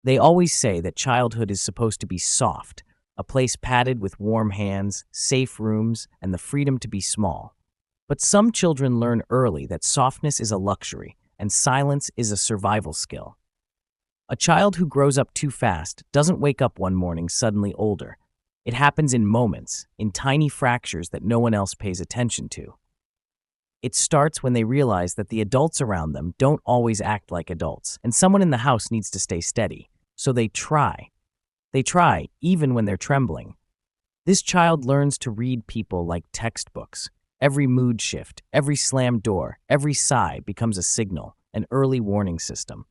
They always say that childhood is supposed to be soft, a place padded with warm hands, safe rooms, and the freedom to be small. But some children learn early that softness is a luxury and silence is a survival skill. A child who grows up too fast doesn't wake up one morning suddenly older. It happens in moments, in tiny fractures that no one else pays attention to. It starts when they realize that the adults around them don't always act like adults, and someone in the house needs to stay steady. So they try. They try, even when they're trembling. This child learns to read people like textbooks. Every mood shift, every slammed door, every sigh becomes a signal, an early warning system.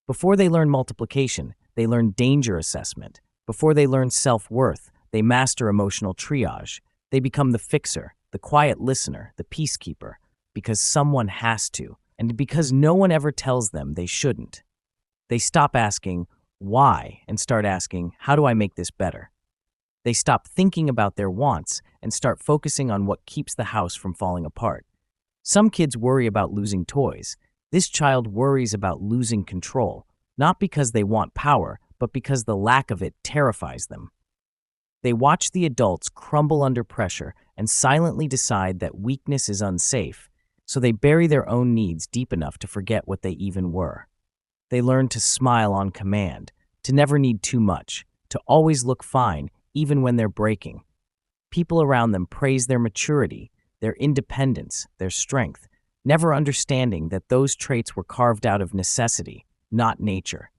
Before they learn multiplication, they learn danger assessment. Before they learn self-worth, they master emotional triage. They become the fixer, the quiet listener, the peacekeeper, because someone has to, and because no one ever tells them they shouldn't. They stop asking, why, and start asking, how do I make this better? They stop thinking about their wants and start focusing on what keeps the house from falling apart. Some kids worry about losing toys. This child worries about losing control, not because they want power, but because the lack of it terrifies them. They watch the adults crumble under pressure and silently decide that weakness is unsafe, so they bury their own needs deep enough to forget what they even were. They learn to smile on command, to never need too much, to always look fine even when they're breaking. People around them praise their maturity, their independence, their strength, never understanding that those traits were carved out of necessity, not nature.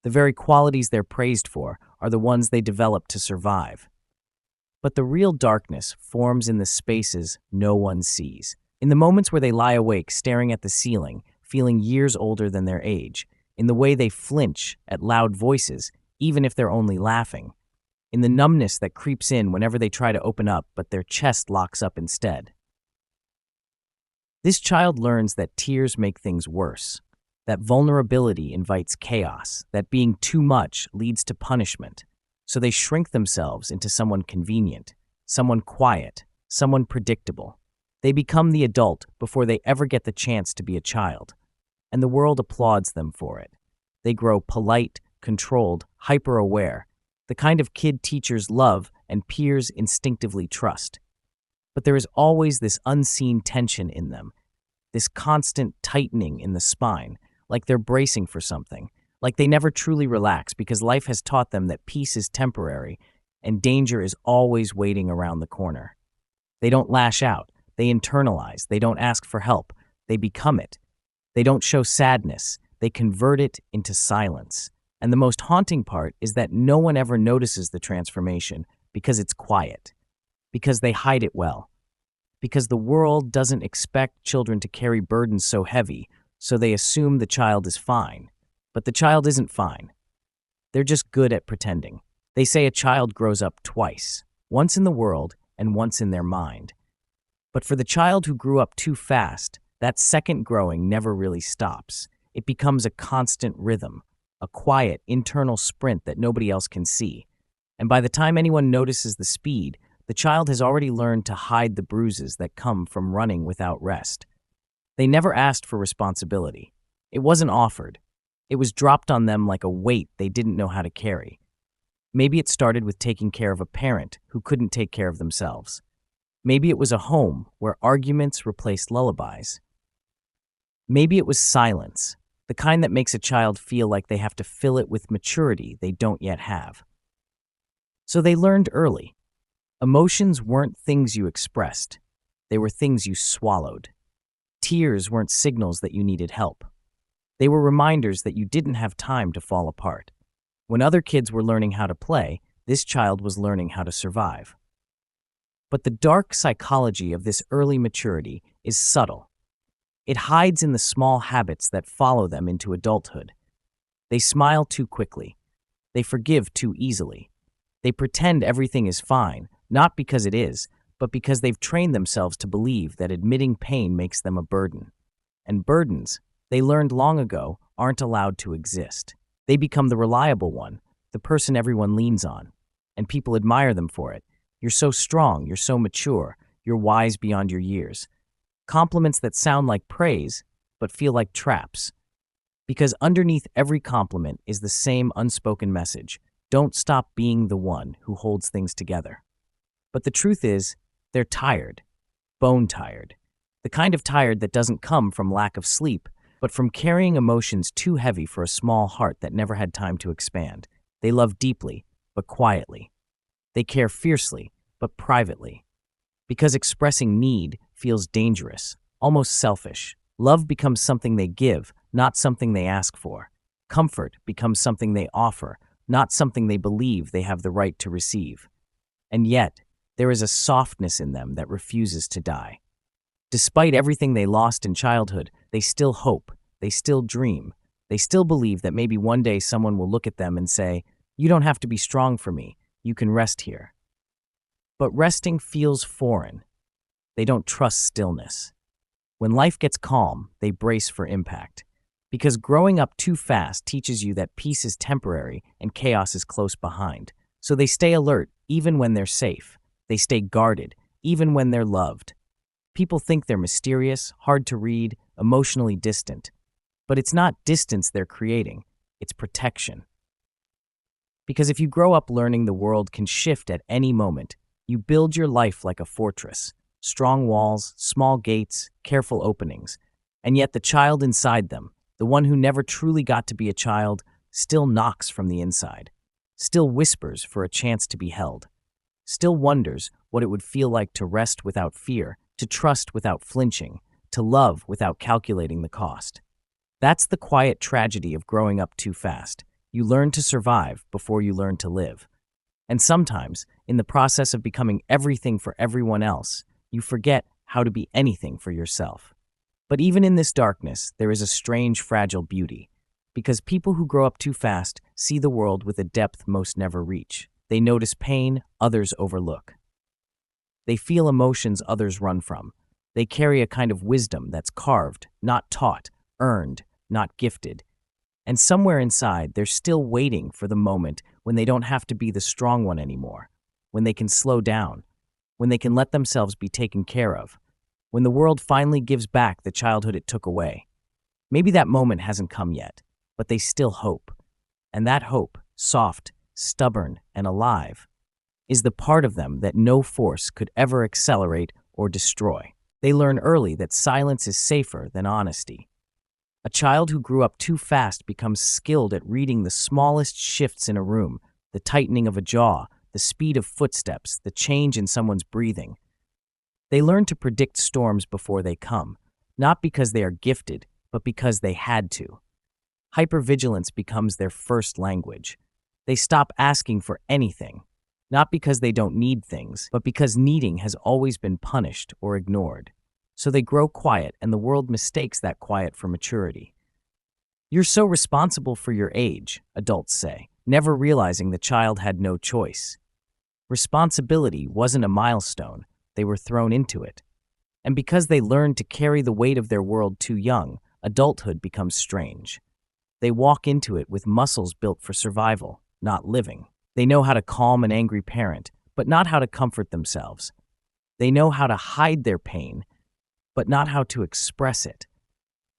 The very qualities they're praised for are the ones they developed to survive. But the real darkness forms in the spaces no one sees. In the moments where they lie awake staring at the ceiling, feeling years older than their age. In the way they flinch at loud voices, even if they're only laughing. In the numbness that creeps in whenever they try to open up, but their chest locks up instead. This child learns that tears make things worse, that vulnerability invites chaos, that being too much leads to punishment. So they shrink themselves into someone convenient, someone quiet, someone predictable. They become the adult before they ever get the chance to be a child, and the world applauds them for it. They grow polite, controlled, hyper-aware, the kind of kid teachers love and peers instinctively trust. But there is always this unseen tension in them, this constant tightening in the spine, like they're bracing for something, like they never truly relax because life has taught them that peace is temporary and danger is always waiting around the corner. They don't lash out, they internalize, they don't ask for help, they become it. They don't show sadness, they convert it into silence. And the most haunting part is that no one ever notices the transformation because it's quiet, because they hide it well, because the world doesn't expect children to carry burdens so heavy, so they assume the child is fine. But the child isn't fine. They're just good at pretending. They say a child grows up twice, once in the world and once in their mind. But for the child who grew up too fast, that second growing never really stops. It becomes a constant rhythm, a quiet, internal sprint that nobody else can see. And by the time anyone notices the speed, the child has already learned to hide the bruises that come from running without rest. They never asked for responsibility. It wasn't offered. It was dropped on them like a weight they didn't know how to carry. Maybe it started with taking care of a parent who couldn't take care of themselves. Maybe it was a home where arguments replaced lullabies. Maybe it was silence, the kind that makes a child feel like they have to fill it with maturity they don't yet have. So they learned early. Emotions weren't things you expressed. They were things you swallowed. Tears weren't signals that you needed help. They were reminders that you didn't have time to fall apart. When other kids were learning how to play, this child was learning how to survive. But the dark psychology of this early maturity is subtle. It hides in the small habits that follow them into adulthood. They smile too quickly. They forgive too easily. They pretend everything is fine, not because it is, but because they've trained themselves to believe that admitting pain makes them a burden. And burdens, they learned long ago, aren't allowed to exist. They become the reliable one, the person everyone leans on, and people admire them for it. You're so strong, you're so mature, you're wise beyond your years. Compliments that sound like praise, but feel like traps. Because underneath every compliment is the same unspoken message: don't stop being the one who holds things together. But the truth is, they're tired, bone tired. The kind of tired that doesn't come from lack of sleep, but from carrying emotions too heavy for a small heart that never had time to expand. They love deeply, but quietly. They care fiercely, but privately. Because expressing need feels dangerous, almost selfish. Love becomes something they give, not something they ask for. Comfort becomes something they offer, not something they believe they have the right to receive. And yet, there is a softness in them that refuses to die. Despite everything they lost in childhood, they still hope, they still dream, they still believe that maybe one day someone will look at them and say, "You don't have to be strong for me, you can rest here." But resting feels foreign. They don't trust stillness. When life gets calm, they brace for impact. Because growing up too fast teaches you that peace is temporary and chaos is close behind. So they stay alert even when they're safe. They stay guarded even when they're loved. People think they're mysterious, hard to read, emotionally distant. But it's not distance they're creating, it's protection. Because if you grow up learning the world can shift at any moment, you build your life like a fortress. Strong walls, small gates, careful openings. And yet the child inside them, the one who never truly got to be a child, still knocks from the inside. Still whispers for a chance to be held. Still wonders what it would feel like to rest without fear, to trust without flinching, to love without calculating the cost. That's the quiet tragedy of growing up too fast. You learn to survive before you learn to live. And sometimes, in the process of becoming everything for everyone else, you forget how to be anything for yourself. But even in this darkness, there is a strange, fragile beauty. Because people who grow up too fast see the world with a depth most never reach. They notice pain others overlook. They feel emotions others run from. They carry a kind of wisdom that's carved, not taught, earned, not gifted. And somewhere inside, they're still waiting for the moment when they don't have to be the strong one anymore, when they can slow down, when they can let themselves be taken care of, when the world finally gives back the childhood it took away. Maybe that moment hasn't come yet, but they still hope. And that hope, soft, stubborn, and alive, is the part of them that no force could ever accelerate or destroy. They learn early that silence is safer than honesty. A child who grew up too fast becomes skilled at reading the smallest shifts in a room, the tightening of a jaw, the speed of footsteps, the change in someone's breathing. They learn to predict storms before they come, not because they are gifted, but because they had to. Hypervigilance becomes their first language. They stop asking for anything, not because they don't need things, but because needing has always been punished or ignored. So they grow quiet, and the world mistakes that quiet for maturity. "You're so responsible for your age," adults say, never realizing the child had no choice. Responsibility wasn't a milestone, they were thrown into it. And because they learned to carry the weight of their world too young, adulthood becomes strange. They walk into it with muscles built for survival, not living. They know how to calm an angry parent, but not how to comfort themselves. They know how to hide their pain, but not how to express it.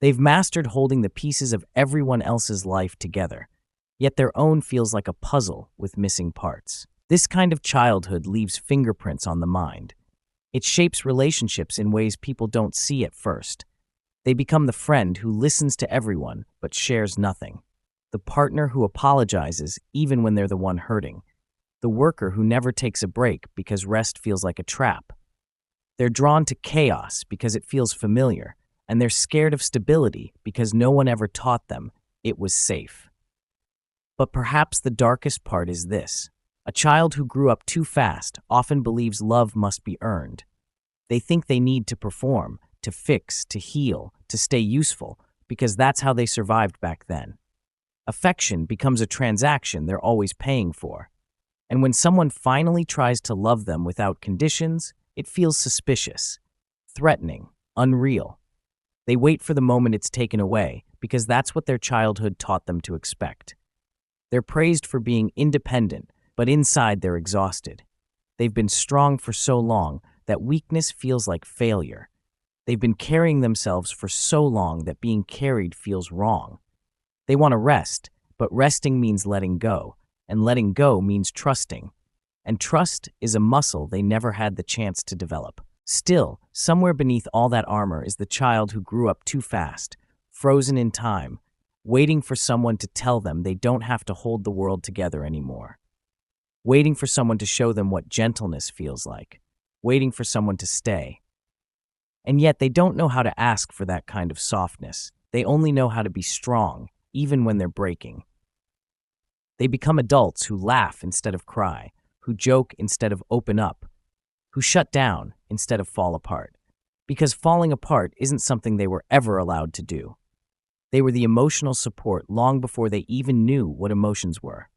They've mastered holding the pieces of everyone else's life together, yet their own feels like a puzzle with missing parts. This kind of childhood leaves fingerprints on the mind. It shapes relationships in ways people don't see at first. They become the friend who listens to everyone but shares nothing, the partner who apologizes even when they're the one hurting, the worker who never takes a break because rest feels like a trap. They're drawn to chaos because it feels familiar, and they're scared of stability because no one ever taught them it was safe. But perhaps the darkest part is this: a child who grew up too fast often believes love must be earned. They think they need to perform, to fix, to heal, to stay useful, because that's how they survived back then. Affection becomes a transaction they're always paying for. And when someone finally tries to love them without conditions, it feels suspicious, threatening, unreal. They wait for the moment it's taken away because that's what their childhood taught them to expect. They're praised for being independent, but inside they're exhausted. They've been strong for so long that weakness feels like failure. They've been carrying themselves for so long that being carried feels wrong. They want to rest, but resting means letting go, and letting go means trusting. And trust is a muscle they never had the chance to develop. Still, somewhere beneath all that armor is the child who grew up too fast, frozen in time, waiting for someone to tell them they don't have to hold the world together anymore. Waiting for someone to show them what gentleness feels like. Waiting for someone to stay. And yet they don't know how to ask for that kind of softness. They only know how to be strong, even when they're breaking. They become adults who laugh instead of cry, who joke instead of open up, who shut down instead of fall apart. Because falling apart isn't something they were ever allowed to do. They were the emotional support long before they even knew what emotions were.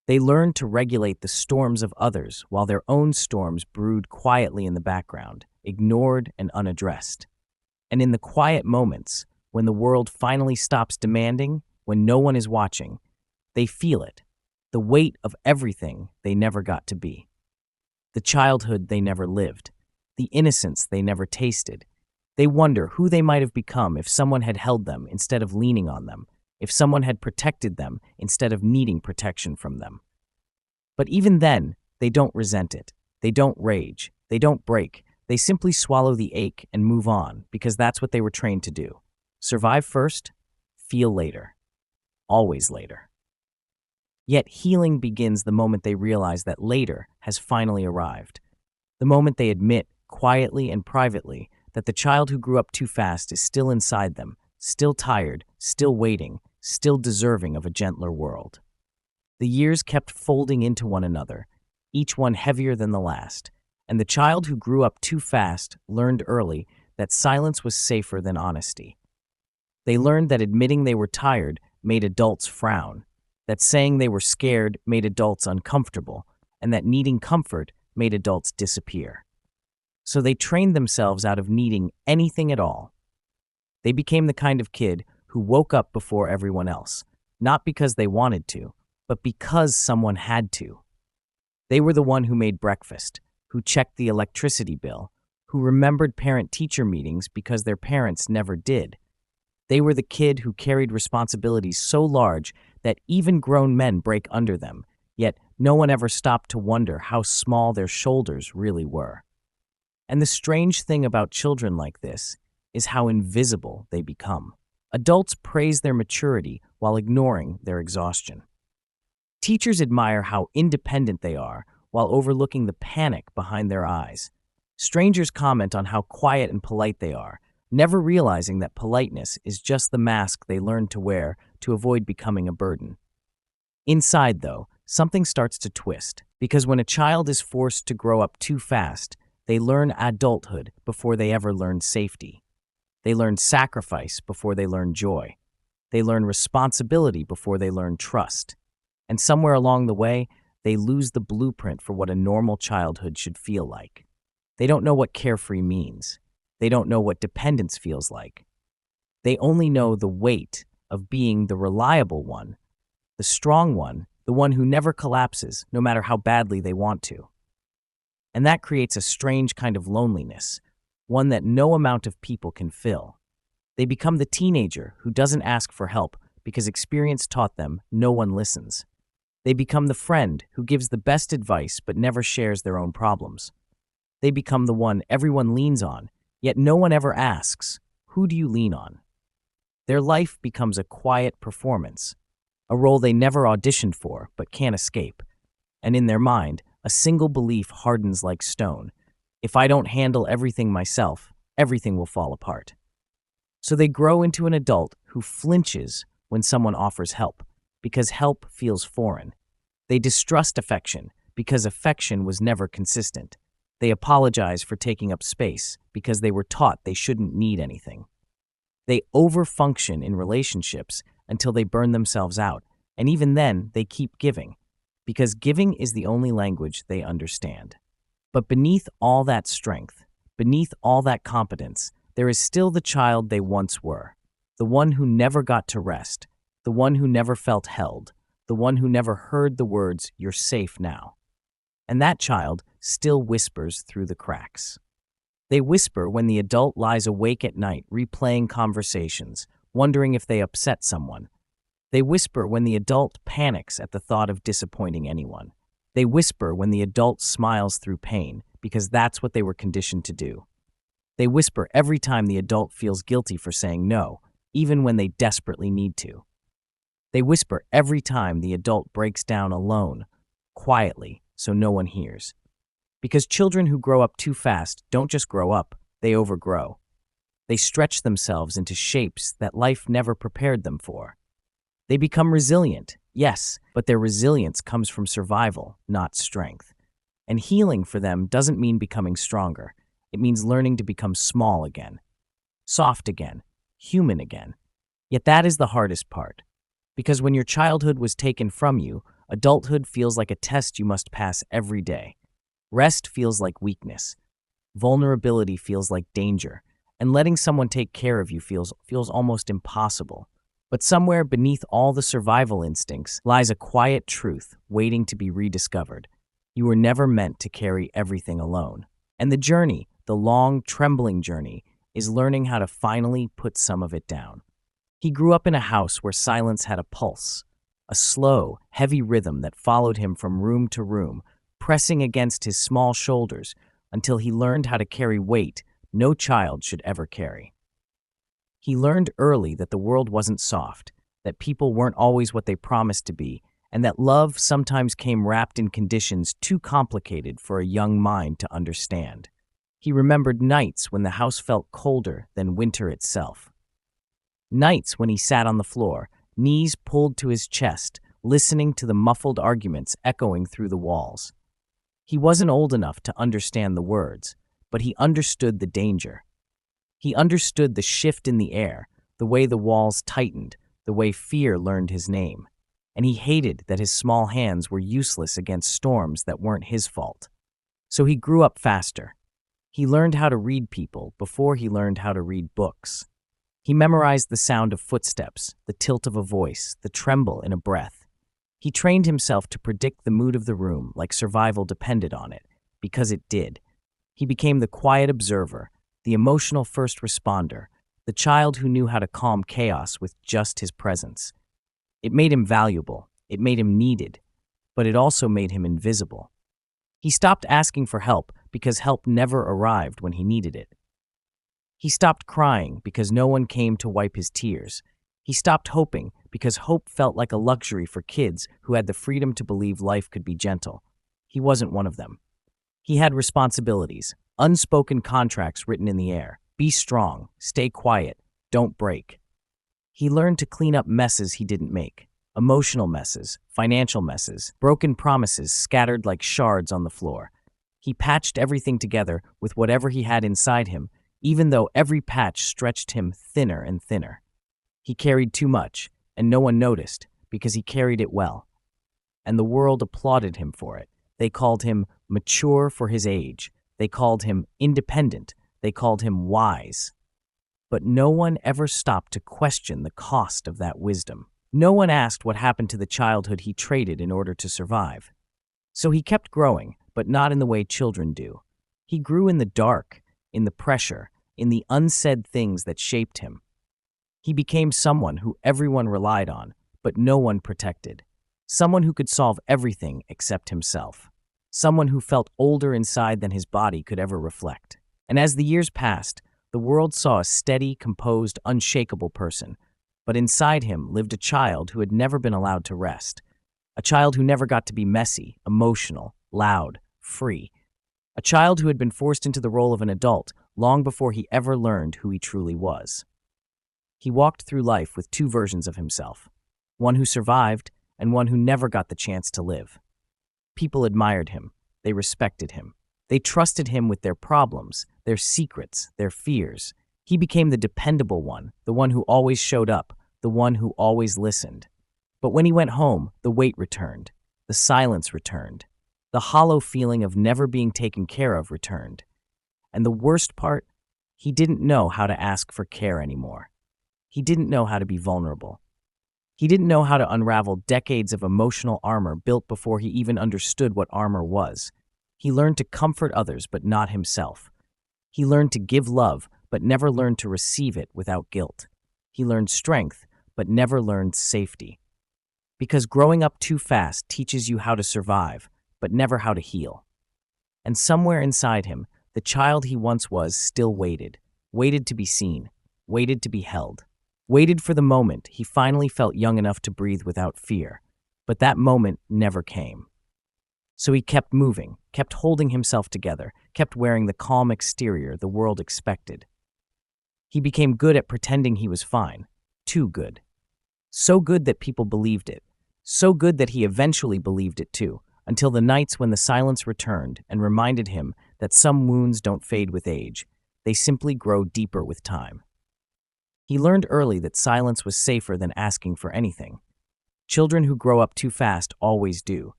They learned to regulate the storms of others while their own storms brewed quietly in the background, ignored and unaddressed. And in the quiet moments, when the world finally stops demanding, when no one is watching, they feel it, the weight of everything they never got to be. The childhood they never lived, the innocence they never tasted. They wonder who they might have become if someone had held them instead of leaning on them, if someone had protected them instead of needing protection from them. But even then, they don't resent it. They don't rage. They don't break. They simply swallow the ache and move on because that's what they were trained to do. Survive first, feel later. Always later. Yet healing begins the moment they realize that later has finally arrived. The moment they admit, quietly and privately, that the child who grew up too fast is still inside them, still tired, still waiting, still deserving of a gentler world. The years kept folding into one another, each one heavier than the last, and the child who grew up too fast learned early that silence was safer than honesty. They learned that admitting they were tired made adults frown, that saying they were scared made adults uncomfortable, and that needing comfort made adults disappear. So they trained themselves out of needing anything at all. They became the kind of kid who woke up before everyone else, not because they wanted to, but because someone had to. They were the one who made breakfast, who checked the electricity bill, who remembered parent-teacher meetings because their parents never did. They were the kid who carried responsibilities so large that even grown men break under them, yet no one ever stopped to wonder how small their shoulders really were. And the strange thing about children like this is how invisible they become. Adults praise their maturity while ignoring their exhaustion. Teachers admire how independent they are while overlooking the panic behind their eyes. Strangers comment on how quiet and polite they are, never realizing that politeness is just the mask they learn to wear to avoid becoming a burden. Inside, though, something starts to twist, because when a child is forced to grow up too fast, they learn adulthood before they ever learn safety. They learn sacrifice before they learn joy. They learn responsibility before they learn trust. And somewhere along the way, they lose the blueprint for what a normal childhood should feel like. They don't know what carefree means. They don't know what dependence feels like. They only know the weight of being the reliable one, the strong one, the one who never collapses, no matter how badly they want to. And that creates a strange kind of loneliness, one that no amount of people can fill. They become the teenager who doesn't ask for help because experience taught them no one listens. They become the friend who gives the best advice but never shares their own problems. They become the one everyone leans on, yet no one ever asks, who do you lean on? Their life becomes a quiet performance, a role they never auditioned for but can't escape. And in their mind, a single belief hardens like stone. If I don't handle everything myself, everything will fall apart. So they grow into an adult who flinches when someone offers help, because help feels foreign. They distrust affection because affection was never consistent. They apologize for taking up space because they were taught they shouldn't need anything. They overfunction in relationships until they burn themselves out, and even then they keep giving, because giving is the only language they understand. But beneath all that strength, beneath all that competence, there is still the child they once were, the one who never got to rest, the one who never felt held, the one who never heard the words, "You're safe now." And that child still whispers through the cracks. They whisper when the adult lies awake at night replaying conversations, wondering if they upset someone. They whisper when the adult panics at the thought of disappointing anyone. They whisper when the adult smiles through pain, because that's what they were conditioned to do. They whisper every time the adult feels guilty for saying no, even when they desperately need to. They whisper every time the adult breaks down alone, quietly, so no one hears. Because children who grow up too fast don't just grow up, they overgrow. They stretch themselves into shapes that life never prepared them for. They become resilient, yes, but their resilience comes from survival, not strength. And healing for them doesn't mean becoming stronger. It means learning to become small again, soft again, human again. Yet that is the hardest part. Because when your childhood was taken from you, adulthood feels like a test you must pass every day. Rest feels like weakness. Vulnerability feels like danger. And letting someone take care of you feels almost impossible. But somewhere beneath all the survival instincts lies a quiet truth waiting to be rediscovered. You were never meant to carry everything alone. And the journey, the long, trembling journey, is learning how to finally put some of it down. He grew up in a house where silence had a pulse, a slow, heavy rhythm that followed him from room to room, pressing against his small shoulders until he learned how to carry weight no child should ever carry. He learned early that the world wasn't soft, that people weren't always what they promised to be, and that love sometimes came wrapped in conditions too complicated for a young mind to understand. He remembered nights when the house felt colder than winter itself. Nights when he sat on the floor, knees pulled to his chest, listening to the muffled arguments echoing through the walls. He wasn't old enough to understand the words, but he understood the danger. He understood the shift in the air, the way the walls tightened, the way fear learned his name. And he hated that his small hands were useless against storms that weren't his fault. So he grew up faster. He learned how to read people before he learned how to read books. He memorized the sound of footsteps, the tilt of a voice, the tremble in a breath. He trained himself to predict the mood of the room like survival depended on it, because it did. He became the quiet observer, the emotional first responder, the child who knew how to calm chaos with just his presence. It made him valuable, it made him needed, but it also made him invisible. He stopped asking for help because help never arrived when he needed it. He stopped crying because no one came to wipe his tears. He stopped hoping because hope felt like a luxury for kids who had the freedom to believe life could be gentle. He wasn't one of them. He had responsibilities, unspoken contracts written in the air. Be strong, stay quiet, don't break. He learned to clean up messes he didn't make. Emotional messes, financial messes, broken promises scattered like shards on the floor. He patched everything together with whatever he had inside him, even though every patch stretched him thinner and thinner. He carried too much, and no one noticed, because he carried it well. And the world applauded him for it. They called him mature for his age. They called him independent. They called him wise. But no one ever stopped to question the cost of that wisdom. No one asked what happened to the childhood he traded in order to survive. So he kept growing, but not in the way children do. He grew in the dark, in the pressure, in the unsaid things that shaped him. He became someone who everyone relied on, but no one protected. Someone who could solve everything except himself. Someone who felt older inside than his body could ever reflect. And as the years passed, the world saw a steady, composed, unshakable person. But inside him lived a child who had never been allowed to rest. A child who never got to be messy, emotional, loud, free. A child who had been forced into the role of an adult long before he ever learned who he truly was. He walked through life with two versions of himself, one who survived and one who never got the chance to live. People admired him. They respected him. They trusted him with their problems, their secrets, their fears. He became the dependable one, the one who always showed up, the one who always listened. But when he went home, the weight returned. The silence returned. The hollow feeling of never being taken care of returned. And the worst part, he didn't know how to ask for care anymore. He didn't know how to be vulnerable. He didn't know how to unravel decades of emotional armor built before he even understood what armor was. He learned to comfort others but not himself. He learned to give love but never learned to receive it without guilt. He learned strength but never learned safety. Because growing up too fast teaches you how to survive, but never how to heal. And somewhere inside him, the child he once was still waited to be seen, waited to be held, waited for the moment he finally felt young enough to breathe without fear. But that moment never came. So he kept moving, kept holding himself together, kept wearing the calm exterior the world expected. He became good at pretending he was fine, too good. So good that people believed it, so good that he eventually believed it too, until the nights when the silence returned and reminded him that some wounds don't fade with age, they simply grow deeper with time. He learned early that silence was safer than asking for anything. Children who grow up too fast always do.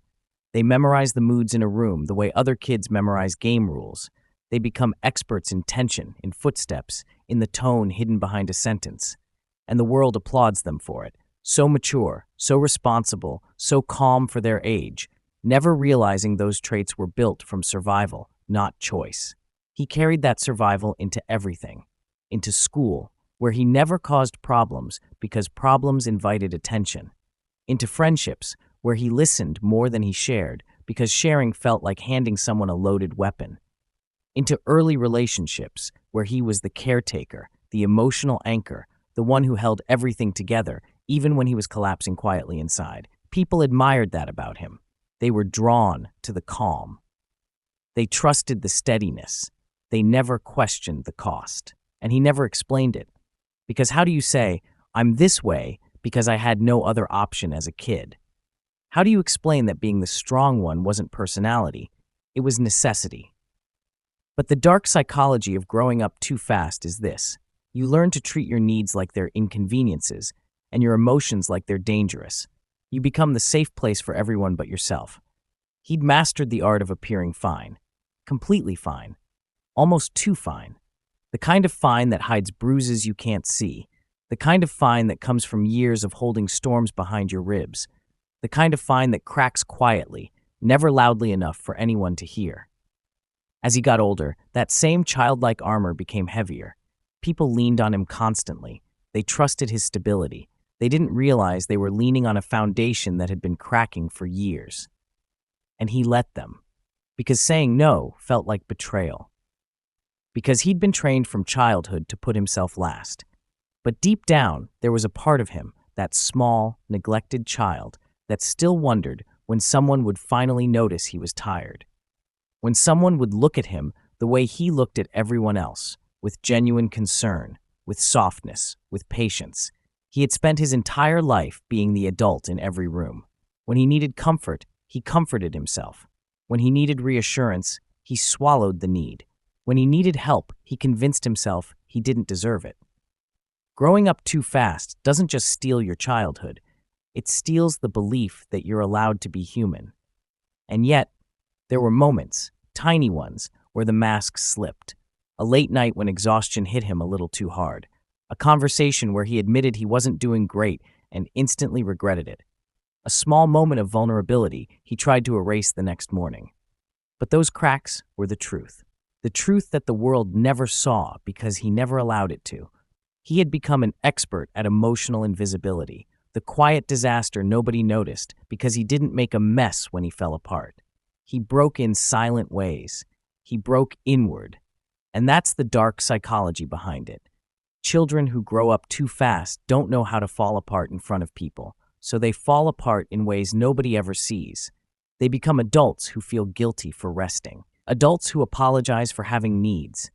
They memorize the moods in a room the way other kids memorize game rules. They become experts in tension, in footsteps, in the tone hidden behind a sentence. And the world applauds them for it. So mature, so responsible, so calm for their age, never realizing those traits were built from survival, not choice. He carried that survival into everything. Into school, where he never caused problems because problems invited attention. Into friendships, where he listened more than he shared because sharing felt like handing someone a loaded weapon. Into early relationships, where he was the caretaker, the emotional anchor, the one who held everything together, even when he was collapsing quietly inside. People admired that about him. They were drawn to the calm. They trusted the steadiness. They never questioned the cost. And he never explained it. Because how do you say, I'm this way because I had no other option as a kid? How do you explain that being the strong one wasn't personality? It was necessity. But the dark psychology of growing up too fast is this. You learn to treat your needs like they're inconveniences and your emotions like they're dangerous. You become the safe place for everyone but yourself. He'd mastered the art of appearing fine. Completely fine. Almost too fine. The kind of fine that hides bruises you can't see. The kind of fine that comes from years of holding storms behind your ribs. The kind of fine that cracks quietly, never loudly enough for anyone to hear. As he got older, that same childlike armor became heavier. People leaned on him constantly. They trusted his stability. They didn't realize they were leaning on a foundation that had been cracking for years. And he let them. Because saying no felt like betrayal. Because he'd been trained from childhood to put himself last. But deep down, there was a part of him, that small, neglected child, that still wondered when someone would finally notice he was tired. When someone would look at him the way he looked at everyone else, with genuine concern, with softness, with patience. He had spent his entire life being the adult in every room. When he needed comfort, he comforted himself. When he needed reassurance, he swallowed the need. When he needed help, he convinced himself he didn't deserve it. Growing up too fast doesn't just steal your childhood. It steals the belief that you're allowed to be human. And yet, there were moments, tiny ones, where the mask slipped. A late night when exhaustion hit him a little too hard. A conversation where he admitted he wasn't doing great and instantly regretted it. A small moment of vulnerability he tried to erase the next morning. But those cracks were the truth. The truth that the world never saw because he never allowed it to. He had become an expert at emotional invisibility. The quiet disaster nobody noticed because he didn't make a mess when he fell apart. He broke in silent ways. He broke inward. And that's the dark psychology behind it. Children who grow up too fast don't know how to fall apart in front of people, so they fall apart in ways nobody ever sees. They become adults who feel guilty for resting. Adults who apologize for having needs.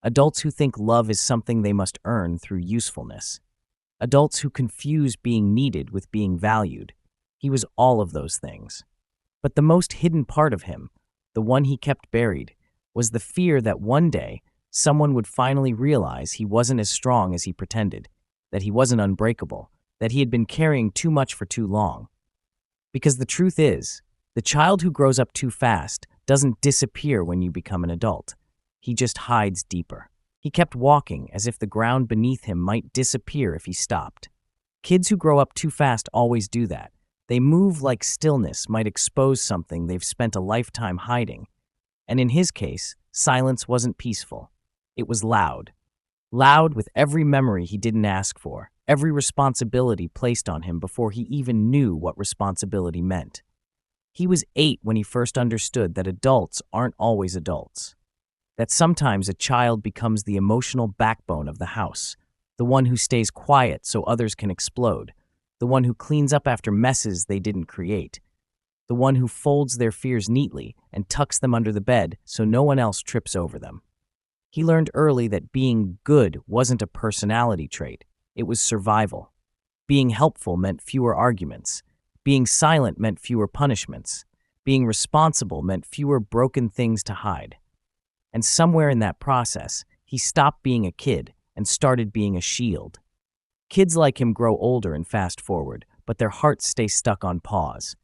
Adults who think love is something they must earn through usefulness. Adults who confuse being needed with being valued. He was all of those things. But the most hidden part of him, the one he kept buried, was the fear that one day someone would finally realize he wasn't as strong as he pretended, that he wasn't unbreakable, that he had been carrying too much for too long. Because the truth is, the child who grows up too fast doesn't disappear when you become an adult. He just hides deeper. He kept walking as if the ground beneath him might disappear if he stopped. Kids who grow up too fast always do that. They move like stillness might expose something they've spent a lifetime hiding. And in his case, silence wasn't peaceful. It was loud. Loud with every memory he didn't ask for. every responsibility placed on him before he even knew what responsibility meant. He was 8 when he first understood that adults aren't always adults, that sometimes a child becomes the emotional backbone of the house, the one who stays quiet so others can explode, the one who cleans up after messes they didn't create, the one who folds their fears neatly and tucks them under the bed so no one else trips over them. He learned early that being good wasn't a personality trait, it was survival. Being helpful meant fewer arguments. Being silent meant fewer punishments. Being responsible meant fewer broken things to hide. And somewhere in that process, he stopped being a kid and started being a shield. Kids like him grow older and fast forward, but their hearts stay stuck on pause.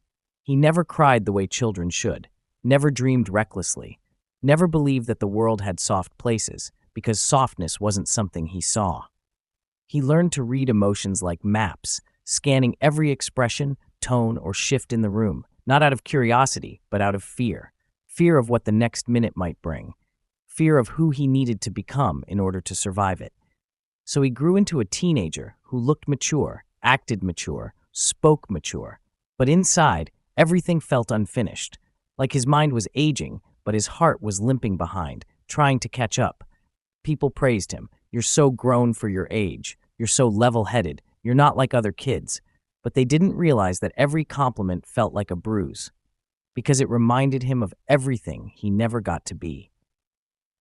He never cried the way children should, never dreamed recklessly, never believed that the world had soft places, because softness wasn't something he saw. He learned to read emotions like maps, scanning every expression, tone, or shift in the room, not out of curiosity, but out of fear. Fear of what the next minute might bring. Fear of who he needed to become in order to survive it. So he grew into a teenager who looked mature, acted mature, spoke mature. But inside, everything felt unfinished, like his mind was aging, but his heart was limping behind, trying to catch up. People praised him. "You're so grown for your age. You're so level-headed. You're not like other kids." But they didn't realize that every compliment felt like a bruise, because it reminded him of everything he never got to be.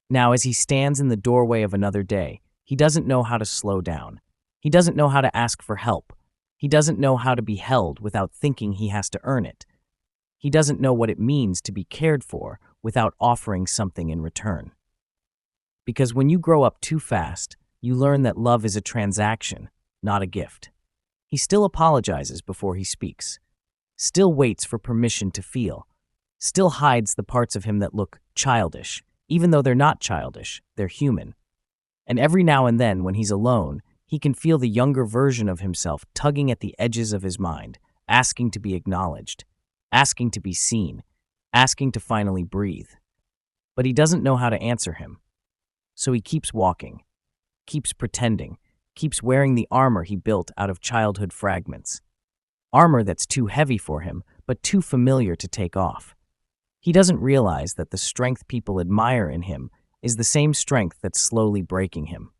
Now, as he stands in the doorway of another day, he doesn't know how to slow down. He doesn't know how to ask for help. He doesn't know how to be held without thinking he has to earn it. He doesn't know what it means to be cared for without offering something in return. Because when you grow up too fast, you learn that love is a transaction, not a gift. He still apologizes before he speaks, still waits for permission to feel, still hides the parts of him that look childish, even though they're not childish, they're human. And every now and then, when he's alone, he can feel the younger version of himself tugging at the edges of his mind, asking to be acknowledged, asking to be seen, asking to finally breathe. But he doesn't know how to answer him. So he keeps walking, keeps pretending, keeps wearing the armor he built out of childhood fragments. Armor that's too heavy for him, but too familiar to take off. He doesn't realize that the strength people admire in him is the same strength that's slowly breaking him.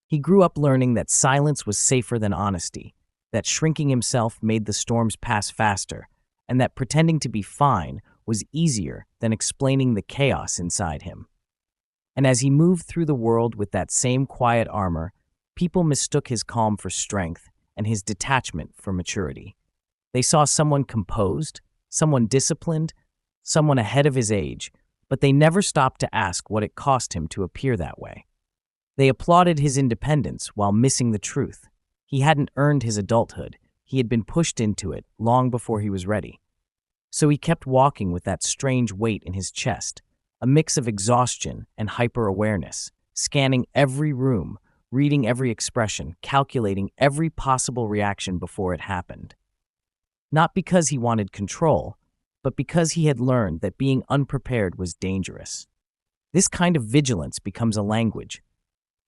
He grew up learning that silence was safer than honesty, that shrinking himself made the storms pass faster, and that pretending to be fine was easier than explaining the chaos inside him. And as he moved through the world with that same quiet armor, people mistook his calm for strength and his detachment for maturity. They saw someone composed, someone disciplined, someone ahead of his age, but they never stopped to ask what it cost him to appear that way. They applauded his independence while missing the truth. He hadn't earned his adulthood. He had been pushed into it long before he was ready. So he kept walking with that strange weight in his chest, a mix of exhaustion and hyper-awareness, scanning every room, reading every expression, calculating every possible reaction before it happened. Not because he wanted control, but because he had learned that being unprepared was dangerous. This kind of vigilance becomes a language,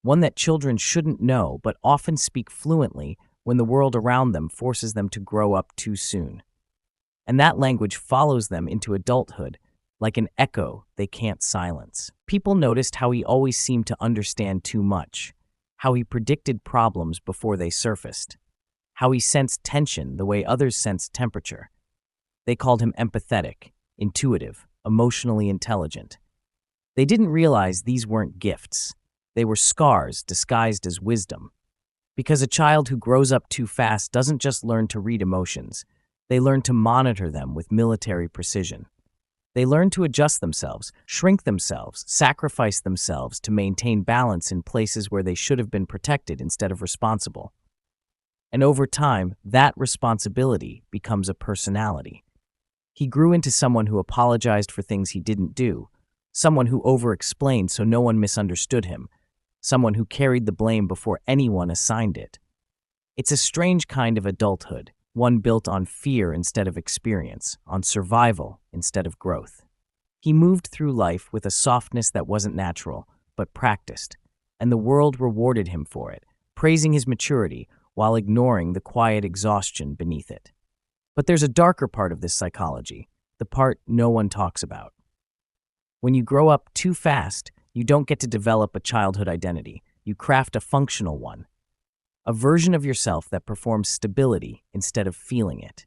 one that children shouldn't know but often speak fluently when the world around them forces them to grow up too soon. And that language follows them into adulthood like an echo they can't silence. People noticed how he always seemed to understand too much, how he predicted problems before they surfaced, how he sensed tension the way others sensed temperature. They called him empathetic, intuitive, emotionally intelligent. They didn't realize these weren't gifts. They were scars disguised as wisdom. Because a child who grows up too fast doesn't just learn to read emotions, they learn to monitor them with military precision. They learn to adjust themselves, shrink themselves, sacrifice themselves to maintain balance in places where they should have been protected instead of responsible. And over time, that responsibility becomes a personality. He grew into someone who apologized for things he didn't do, someone who over-explained so no one misunderstood him, someone who carried the blame before anyone assigned it. It's a strange kind of adulthood, one built on fear instead of experience, on survival instead of growth. He moved through life with a softness that wasn't natural, but practiced, and the world rewarded him for it, praising his maturity while ignoring the quiet exhaustion beneath it. But there's a darker part of this psychology, the part no one talks about. When you grow up too fast, you don't get to develop a childhood identity. You craft a functional one, a version of yourself that performs stability instead of feeling it.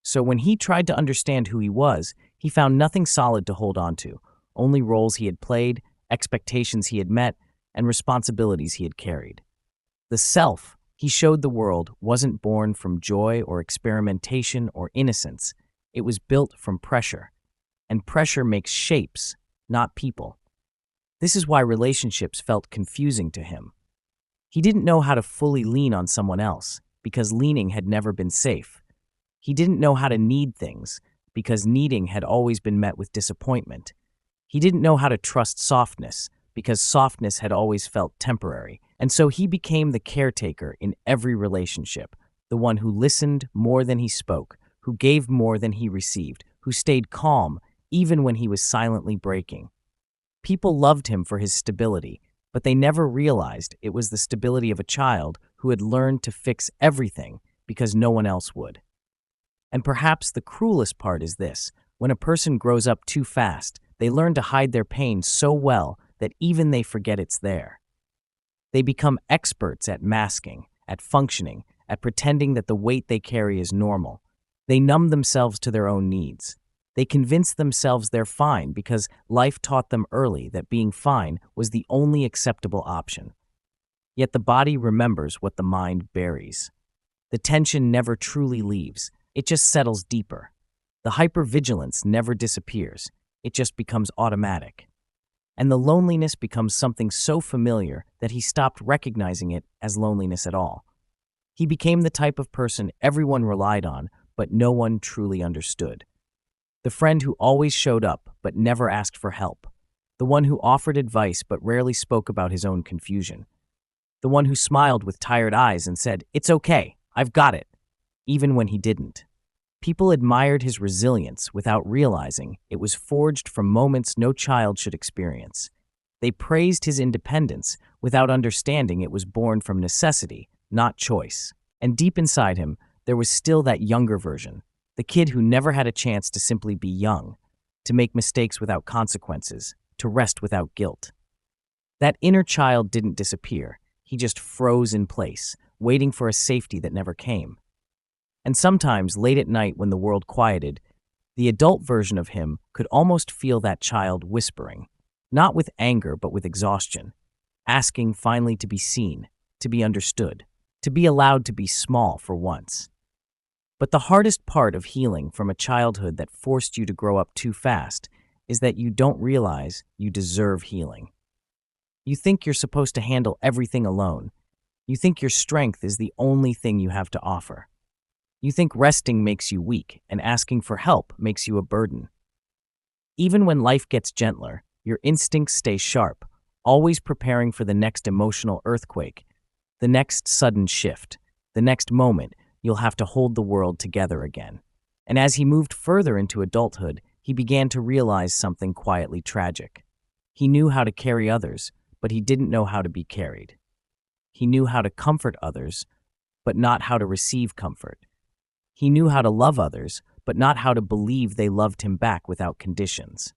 So when he tried to understand who he was, he found nothing solid to hold on to, only roles he had played, expectations he had met, and responsibilities he had carried. The self he showed the world wasn't born from joy or experimentation or innocence. It was built from pressure. And pressure makes shapes, not people. This is why relationships felt confusing to him. He didn't know how to fully lean on someone else, because leaning had never been safe. He didn't know how to need things, because needing had always been met with disappointment. He didn't know how to trust softness, because softness had always felt temporary. And so he became the caretaker in every relationship, the one who listened more than he spoke, who gave more than he received, who stayed calm even when he was silently breaking. People loved him for his stability, but they never realized it was the stability of a child who had learned to fix everything because no one else would. And perhaps the cruelest part is this: when a person grows up too fast, they learn to hide their pain so well that even they forget it's there. They become experts at masking, at functioning, at pretending that the weight they carry is normal. They numb themselves to their own needs. They convince themselves they're fine because life taught them early that being fine was the only acceptable option. Yet the body remembers what the mind buries. The tension never truly leaves. It just settles deeper. The hypervigilance never disappears. It just becomes automatic. And the loneliness becomes something so familiar that he stopped recognizing it as loneliness at all. He became the type of person everyone relied on, but no one truly understood. The friend who always showed up but never asked for help. The one who offered advice but rarely spoke about his own confusion. The one who smiled with tired eyes and said, "It's okay, I've got it," even when he didn't. People admired his resilience without realizing it was forged from moments no child should experience. They praised his independence without understanding it was born from necessity, not choice. And deep inside him, there was still that younger version, the kid who never had a chance to simply be young, to make mistakes without consequences, to rest without guilt. That inner child didn't disappear. He just froze in place, waiting for a safety that never came. And sometimes, late at night when the world quieted, the adult version of him could almost feel that child whispering, not with anger but with exhaustion, asking finally to be seen, to be understood, to be allowed to be small for once. But the hardest part of healing from a childhood that forced you to grow up too fast is that you don't realize you deserve healing. You think you're supposed to handle everything alone. You think your strength is the only thing you have to offer. You think resting makes you weak and asking for help makes you a burden. Even when life gets gentler, your instincts stay sharp, always preparing for the next emotional earthquake, the next sudden shift, the next moment you'll have to hold the world together again. And as he moved further into adulthood, he began to realize something quietly tragic. He knew how to carry others, but he didn't know how to be carried. He knew how to comfort others, but not how to receive comfort. He knew how to love others, but not how to believe they loved him back without conditions.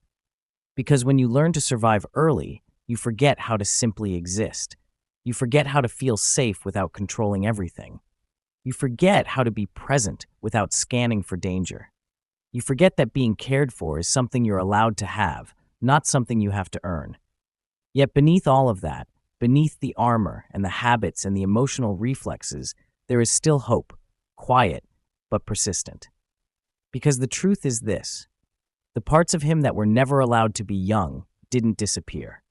Because when you learn to survive early, you forget how to simply exist. You forget how to feel safe without controlling everything. You forget how to be present without scanning for danger. You forget that being cared for is something you're allowed to have, not something you have to earn. Yet beneath all of that, beneath the armor and the habits and the emotional reflexes, there is still hope, quiet, but persistent. Because the truth is this: the parts of him that were never allowed to be young didn't disappear.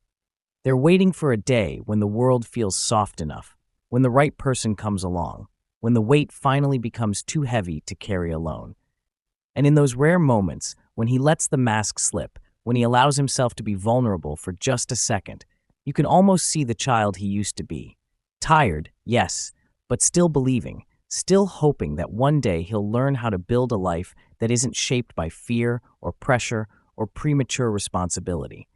They're waiting for a day when the world feels soft enough, when the right person comes along, when the weight finally becomes too heavy to carry alone. And in those rare moments, when he lets the mask slip, when he allows himself to be vulnerable for just a second, you can almost see the child he used to be. Tired, yes, but still believing, still hoping that one day he'll learn how to build a life that isn't shaped by fear or pressure or premature responsibility.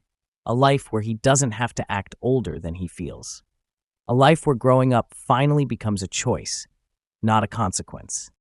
A life where he doesn't have to act older than he feels. A life where growing up finally becomes a choice not a consequence.